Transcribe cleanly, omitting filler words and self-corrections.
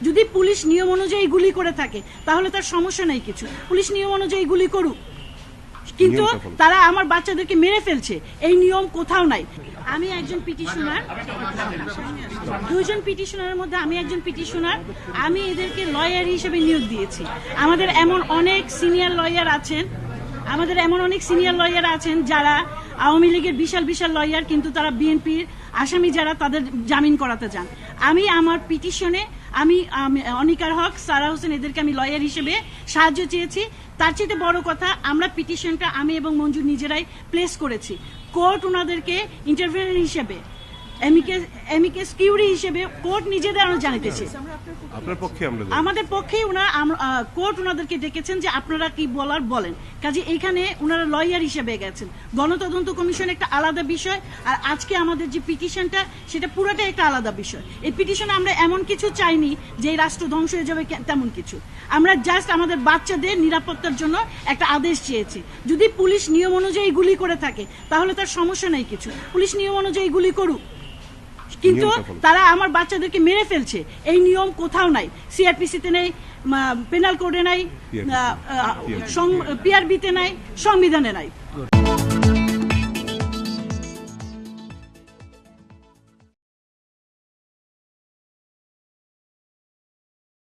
যদি পুলিশ নিয়ম অনুযায়ী গুলি করে থাকে তাহলে তার সমস্যা নেই কিছু, পুলিশ নিয়ম অনুযায়ী গুলি করুক, কিন্তু তারা আমার বাচ্চাদেরকে মেরে ফেলছে, এই নিয়ম কোথাও নাই। আমি একজন পিটিশনার, দুইজন পিটিশনারের মধ্যে আমি একজন পিটিশনার। আমি এদেরকে লয়ার হিসেবে নিয়োগ দিয়েছি। আমাদের এমন অনেক সিনিয়র লয়ার আছেন যারা আওয়ামী লীগের বিশাল বিশাল লয়ার, কিন্তু তারা বিএনপির আসামি যারা তাদের জামিন করাতে চান। আমি আমার পিটিশনে আমি অনিকার হক, সারা হোসেন এদেরকে আমি লয়ার হিসেবে সাহায্য চেয়েছি। তার চেয়ে বড় কথা, আমরা পিটিশনটা আমি এবং মঞ্জু নিজেরাই প্লেস করেছি। কোর্ট ওনাদেরকে ইন্টারভিউয়ার হিসেবে, এমিকেস কিউরি হিসেবে কোর্ট নিজেদের জানাইতেছে। আমাদের পক্ষেই কোর্ট ওনাদেরকে ডেকেছেন যে আপনারা কি বলার বলেন। কাজে এইখানে ওনারা লয়ার হিসেবে গেছেন। গণতদন্ত কমিশন একটা আলাদা বিষয়, আর আজকে আমাদের যে পিটিশনটা সেটা পুরোটাই একটা আলাদা বিষয়। এই পিটিশনে আমরা এমন কিছু চাইনি যে এই রাষ্ট্র ধ্বংস হয়ে যাবে, তেমন কিছু। আমরা জাস্ট আমাদের বাচ্চাদের নিরাপত্তার জন্য একটা আদেশ চেয়েছি। যদি পুলিশ নিয়ম অনুযায়ী গুলি করে থাকে তাহলে তার সমস্যা নেই কিছু, পুলিশ নিয়ম অনুযায়ী গুলি করুক, কিন্তু তারা আমার বাচ্চাদেরকে মেরে ফেলছে, এই নিয়ম কোথাও নাই। সিআরপিসিতে নেই, পেনাল কোডে নাই, পিআরবিতে নাই, সংবিধানে নাই।